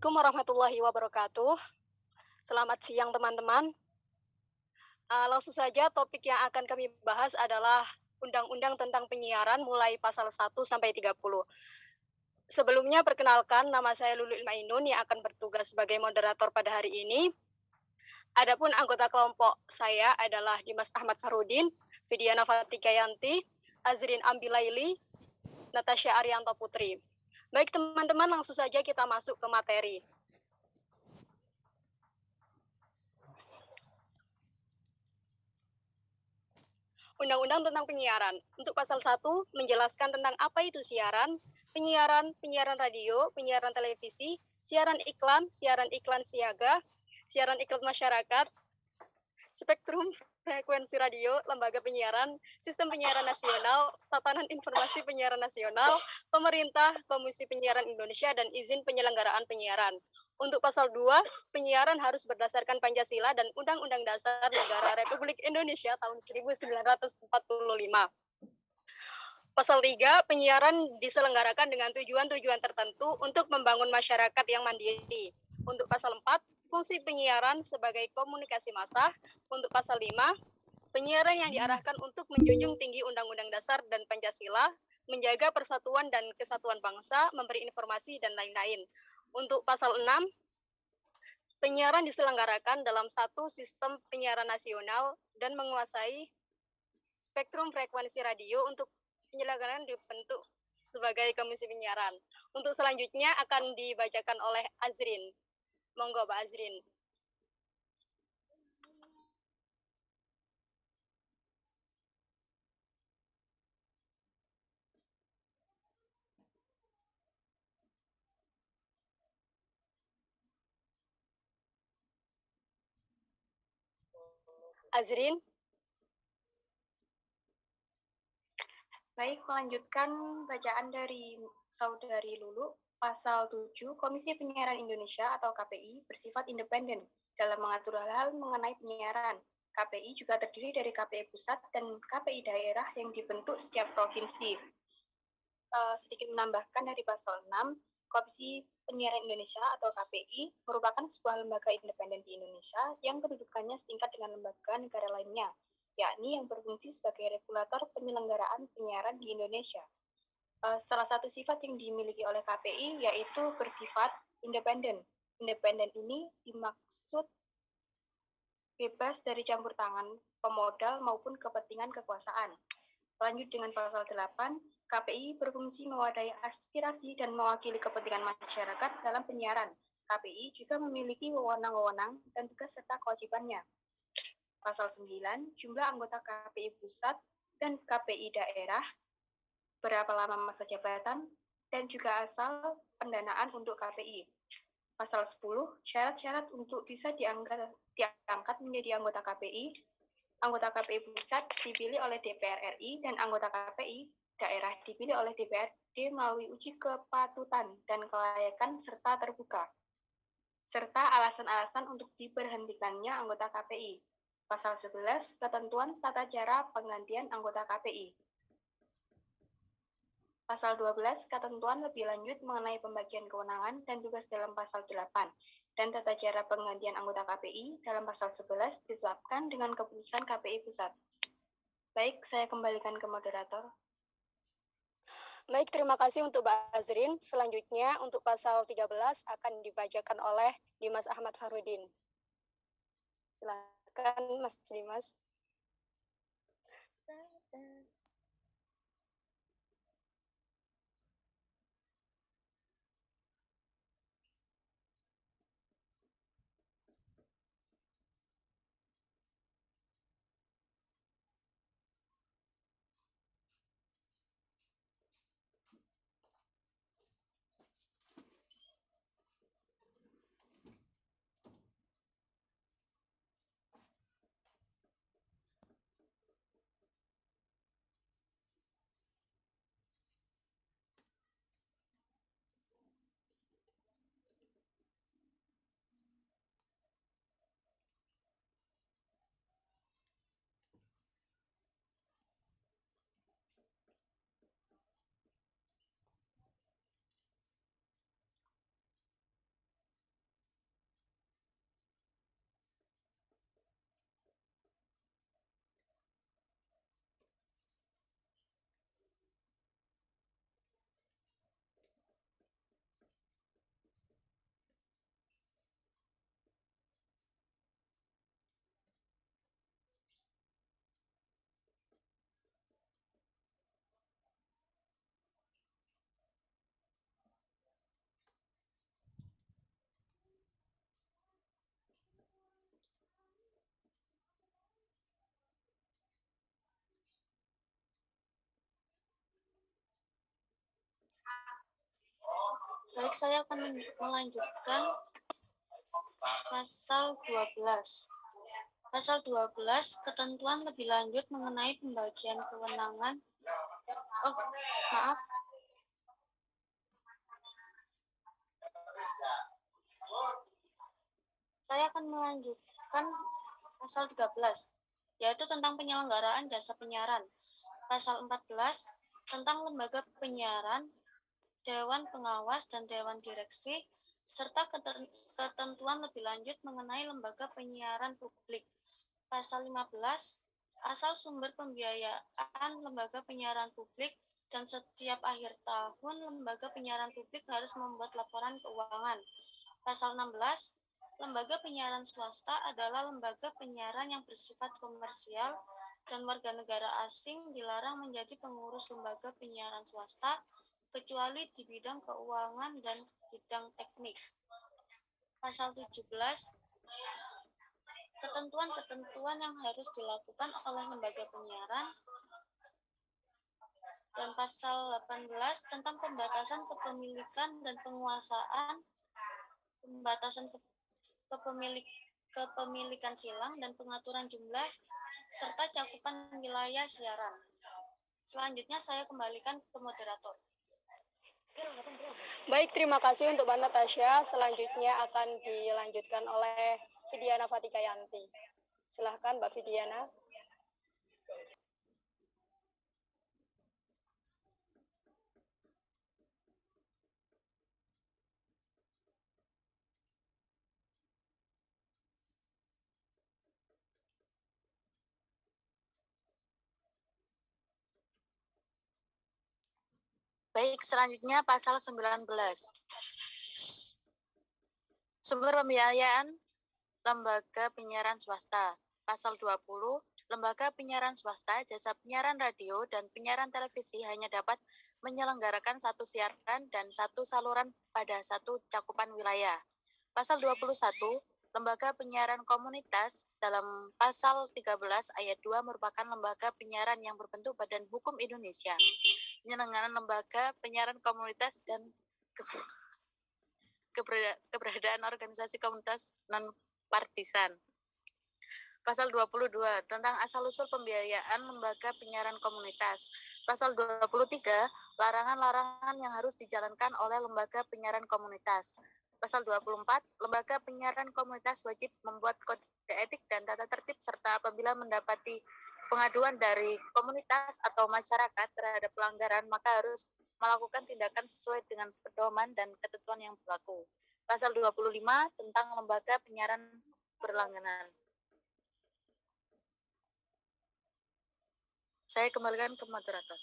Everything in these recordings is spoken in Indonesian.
Assalamualaikum warahmatullahi wabarakatuh. Selamat siang teman-teman. Langsung saja topik yang akan kami bahas adalah Undang-Undang tentang Penyiaran mulai pasal 1 sampai 30. Sebelumnya perkenalkan nama saya Lulu Ilmainun yang akan bertugas sebagai moderator pada hari ini. Adapun anggota kelompok saya adalah Dimas Ahmad Farudin, Vidiana Fatikayanti, Azrin Ambilaili, Natasha Arianto Putri. Baik teman-teman, langsung saja kita masuk ke materi. Undang-Undang tentang Penyiaran. Untuk pasal 1 menjelaskan tentang apa itu siaran, penyiaran radio, penyiaran televisi, siaran iklan siaga, siaran iklan masyarakat, spektrum frekuensi radio, lembaga penyiaran, sistem penyiaran nasional, tatanan informasi penyiaran nasional, pemerintah, Komisi Penyiaran Indonesia, dan izin penyelenggaraan penyiaran. Untuk pasal 2, penyiaran harus berdasarkan Pancasila dan Undang-Undang Dasar Negara Republik Indonesia tahun 1945. Pasal 3, penyiaran diselenggarakan dengan tujuan-tujuan tertentu untuk membangun masyarakat yang mandiri. Untuk pasal 4, fungsi penyiaran sebagai komunikasi massa. Untuk pasal 5, penyiaran yang diarahkan untuk menjunjung tinggi Undang-Undang Dasar dan Pancasila, menjaga persatuan dan kesatuan bangsa, memberi informasi, dan lain-lain. Untuk pasal 6, penyiaran diselenggarakan dalam satu sistem penyiaran nasional dan menguasai spektrum frekuensi radio untuk penyelenggaraan dibentuk sebagai Komisi Penyiaran. Untuk selanjutnya akan dibacakan oleh Azrin. Monggo, Pak Azrin. Azrin. Baik, melanjutkan bacaan dari Saudari Lulu. Pasal 7, Komisi Penyiaran Indonesia atau KPI bersifat independen dalam mengatur hal-hal mengenai penyiaran. KPI juga terdiri dari KPI pusat dan KPI daerah yang dibentuk setiap provinsi. Sedikit menambahkan dari pasal 6, Komisi Penyiaran Indonesia atau KPI merupakan sebuah lembaga independen di Indonesia yang kedudukannya setingkat dengan lembaga negara lainnya, yakni yang berfungsi sebagai regulator penyelenggaraan penyiaran di Indonesia. Salah satu sifat yang dimiliki oleh KPI yaitu bersifat independen. Independen ini dimaksud bebas dari campur tangan pemodal maupun kepentingan kekuasaan. Lanjut dengan pasal 8, KPI berfungsi mewadahi aspirasi dan mewakili kepentingan masyarakat dalam penyiaran. KPI juga memiliki wewenang-wewenang dan tugas serta kewajibannya. Pasal 9, jumlah anggota KPI pusat dan KPI daerah, berapa lama masa jabatan, dan juga asal pendanaan untuk KPI. Pasal 10, syarat-syarat untuk bisa diangkat menjadi anggota KPI. Anggota KPI pusat dipilih oleh DPR RI dan anggota KPI daerah dipilih oleh DPRD melalui uji kepatutan dan kelayakan serta terbuka, serta alasan-alasan untuk diberhentikannya anggota KPI. Pasal 11, ketentuan tata cara penggantian anggota KPI. Pasal 12, ketentuan lebih lanjut mengenai pembagian kewenangan dan tugas dalam pasal 8, dan tata cara penggantian anggota KPI dalam pasal 11 ditetapkan dengan keputusan KPI pusat. Baik, saya kembalikan ke moderator. Baik, terima kasih untuk Mbak Azrin. Selanjutnya untuk pasal 13 akan dibacakan oleh Dimas Ahmad Farudin. Silakan Mas Dimas. Baik, saya akan melanjutkan pasal 12. Pasal 12, ketentuan lebih lanjut mengenai pembagian kewenangan. Oh, maaf. Saya akan melanjutkan pasal 13, yaitu tentang penyelenggaraan jasa penyiaran. Pasal 14, tentang lembaga penyiaran, Dewan Pengawas dan Dewan Direksi, serta ketentuan lebih lanjut mengenai lembaga penyiaran publik. Pasal 15, asal sumber pembiayaan lembaga penyiaran publik, dan setiap akhir tahun lembaga penyiaran publik harus membuat laporan keuangan. Pasal 16, lembaga penyiaran swasta adalah lembaga penyiaran yang bersifat komersial dan warga negara asing dilarang menjadi pengurus lembaga penyiaran swasta kecuali di bidang keuangan dan bidang teknik. Pasal 17, ketentuan-ketentuan yang harus dilakukan oleh lembaga penyiaran, dan pasal 18 tentang pembatasan kepemilikan dan penguasaan, pembatasan kepemilikan silang dan pengaturan jumlah serta cakupan wilayah siaran. Selanjutnya saya kembalikan ke moderator. Baik, terima kasih untuk Mbak Natasha. Selanjutnya akan dilanjutkan oleh Vidiana Fatikayanti. Silahkan Mbak Vidiana. Baik, selanjutnya pasal 19. Sumber pembiayaan lembaga penyiaran swasta. Pasal 20, lembaga penyiaran swasta, jasa penyiaran radio dan penyiaran televisi hanya dapat menyelenggarakan satu siaran dan satu saluran pada satu cakupan wilayah. Pasal 21, lembaga penyiaran komunitas dalam pasal 13 ayat 2 merupakan lembaga penyiaran yang berbentuk Badan Hukum Indonesia. Penyelenggaraan lembaga penyiaran komunitas dan keberadaan organisasi komunitas non-partisan. Pasal 22 tentang asal-usul pembiayaan lembaga penyiaran komunitas. Pasal 23 larangan-larangan yang harus dijalankan oleh lembaga penyiaran komunitas. Pasal 24 lembaga penyiaran komunitas wajib membuat kode etik dan tata tertib serta apabila mendapati pengaduan dari komunitas atau masyarakat terhadap pelanggaran maka harus melakukan tindakan sesuai dengan pedoman dan ketentuan yang berlaku. Pasal 25 tentang lembaga penyiaran berlangganan. Saya kembalikan ke moderator.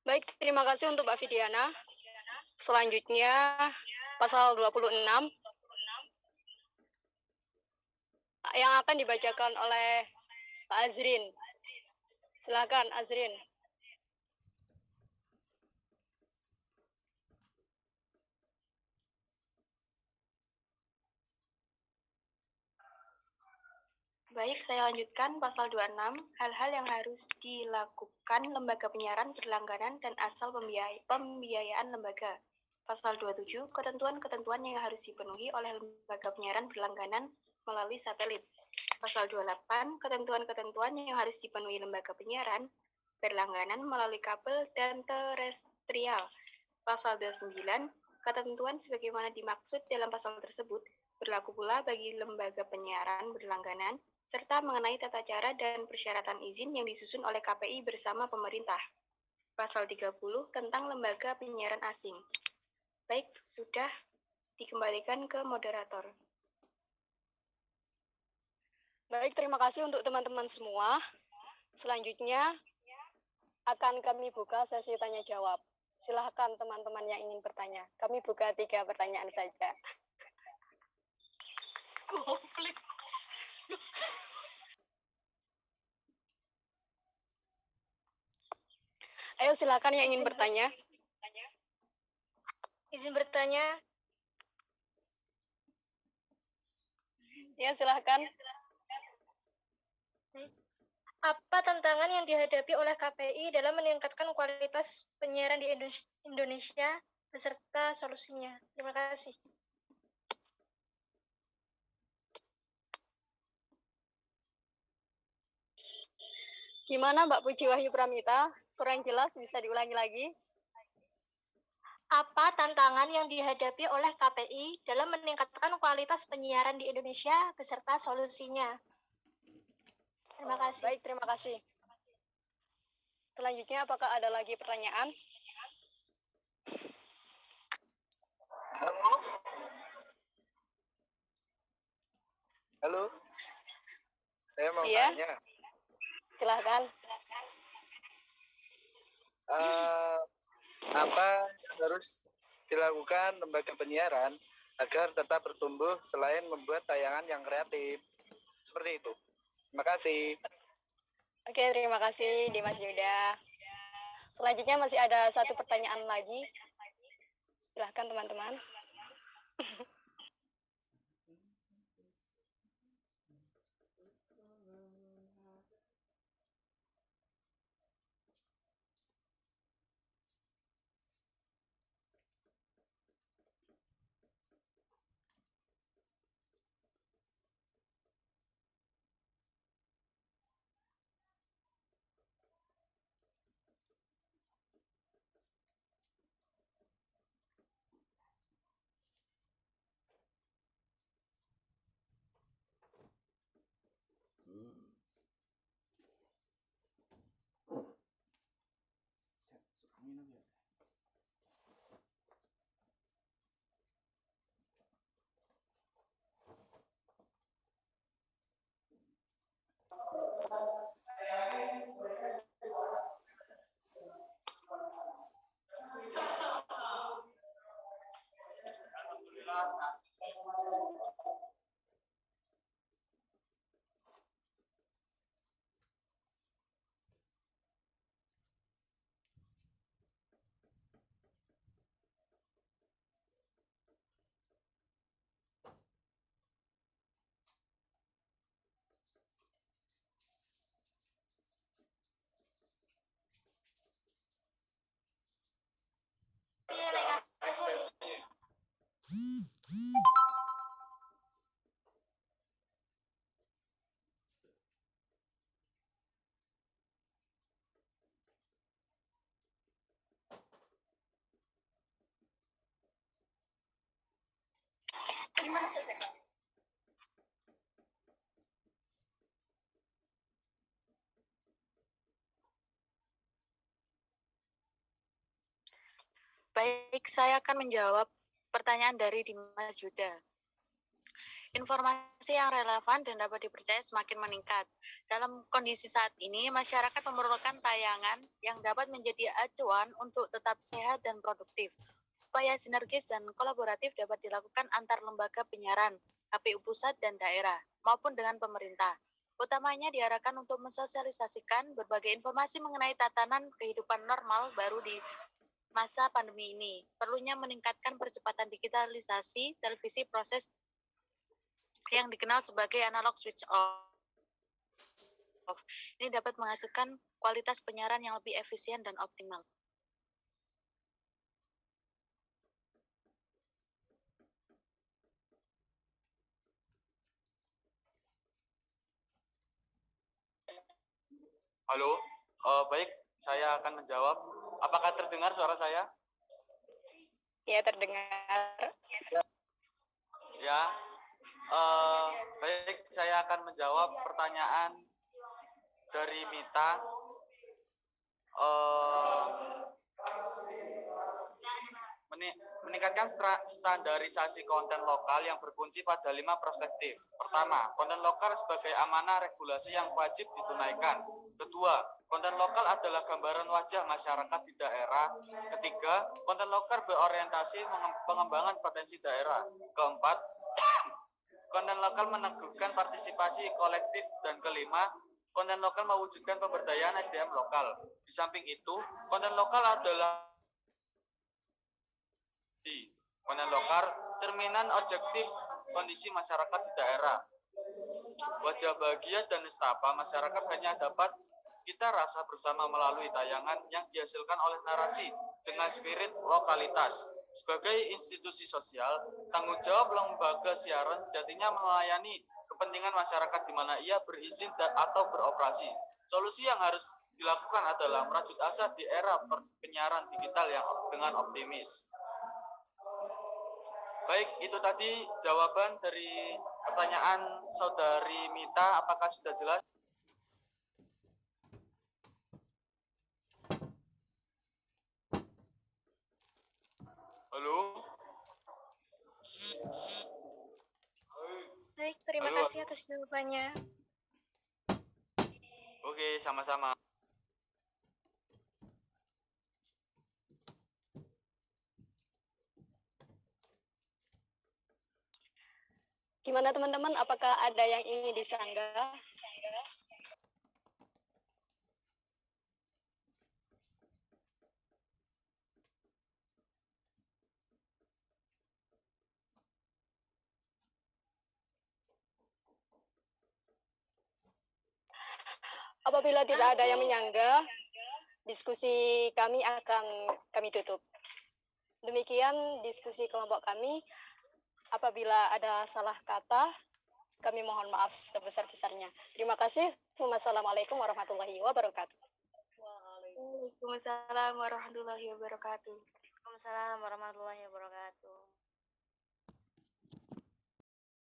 Baik, terima kasih untuk Mbak Vidiana. Selanjutnya, pasal 26 yang akan dibacakan oleh Pak Azrin. Silakan, Azrin. Baik, saya lanjutkan pasal 26, hal-hal yang harus dilakukan lembaga penyiaran berlangganan dan asal pembiayaan lembaga. Pasal 27, ketentuan-ketentuan yang harus dipenuhi oleh lembaga penyiaran berlangganan melalui satelit. Pasal 28, ketentuan-ketentuan yang harus dipenuhi lembaga penyiaran berlangganan melalui kabel dan terestrial. Pasal 29, ketentuan sebagaimana dimaksud dalam pasal tersebut berlaku pula bagi lembaga penyiaran berlangganan serta mengenai tata cara dan persyaratan izin yang disusun oleh KPI bersama pemerintah. Pasal 30 tentang lembaga penyiaran asing. Baik, sudah dikembalikan ke moderator. Baik, terima kasih untuk teman-teman semua. Selanjutnya akan kami buka sesi tanya jawab. Silahkan teman-teman yang ingin bertanya. Kami buka 3 pertanyaan saja. Konflik. Ayo silakan yang ingin bertanya. Izin bertanya. Ya, silakan. Apa tantangan yang dihadapi oleh KPI dalam meningkatkan kualitas penyiaran di Indonesia beserta solusinya? Terima kasih. Gimana Mbak Puji Wahyu Pramita? Kurang jelas, bisa diulangi lagi? Apa tantangan yang dihadapi oleh KPI dalam meningkatkan kualitas penyiaran di Indonesia beserta solusinya? Terima kasih. Baik, terima kasih. Selanjutnya, apakah ada lagi pertanyaan? Halo, saya mau Iya. tanya. Silahkan. Apa yang harus dilakukan lembaga penyiaran agar tetap bertumbuh selain membuat tayangan yang kreatif? Seperti itu. Terima kasih. Oke, terima kasih Dimas Yuda. Selanjutnya masih ada satu pertanyaan lagi. Silahkan teman-teman. Baik, saya akan menjawab pertanyaan dari Dimas Yuda. Informasi yang relevan dan dapat dipercaya semakin meningkat. Dalam kondisi saat ini, masyarakat memerlukan tayangan yang dapat menjadi acuan untuk tetap sehat dan produktif. Upaya sinergis dan kolaboratif dapat dilakukan antar lembaga penyiaran, KPU pusat dan daerah, maupun dengan pemerintah. Utamanya diarahkan untuk mensosialisasikan berbagai informasi mengenai tatanan kehidupan normal baru di masa pandemi ini. Perlunya meningkatkan percepatan digitalisasi televisi proses yang dikenal sebagai analog switch off. Ini dapat menghasilkan kualitas penyiaran yang lebih efisien dan optimal. Halo, baik, saya akan menjawab. Apakah terdengar suara saya? Ya, terdengar. Ya, baik, saya akan menjawab pertanyaan dari Mita. Meningkatkan standarisasi konten lokal yang berkunci pada 5 perspektif. Pertama, konten lokal sebagai amanah regulasi yang wajib ditunaikan. Kedua, konten lokal adalah gambaran wajah masyarakat di daerah. Ketiga, konten lokal berorientasi pengembangan potensi daerah. Keempat, konten lokal meneguhkan partisipasi kolektif. Dan kelima, konten lokal mewujudkan pemberdayaan SDM lokal. Di samping itu, konten lokal adalah konten lokal cerminan objektif kondisi masyarakat di daerah. Wajah bahagia dan nestapa masyarakat hanya dapat kita rasa bersama melalui tayangan yang dihasilkan oleh narasi dengan spirit lokalitas. Sebagai institusi sosial, tanggung jawab lembaga siaran sejatinya melayani kepentingan masyarakat di mana ia berizin atau beroperasi. Solusi yang harus dilakukan adalah merajut asa di era penyiaran digital yang dengan optimis. Baik, itu tadi jawaban dari pertanyaan Saudari Mita. Apakah sudah jelas? Halo? Baik, terima Halo. kasih atas jawabannya. Oke, sama-sama. Gimana teman-teman, apakah ada yang ingin disanggah? Apabila tidak ada yang menyanggah, diskusi kami akan kami tutup. Demikian diskusi kelompok kami. Apabila ada salah kata, kami mohon maaf sebesar-besarnya. Terima kasih. Wassalamualaikum warahmatullahi wabarakatuh. Waalaikumsalam warahmatullahi wabarakatuh. Waalaikumsalam warahmatullahi wabarakatuh.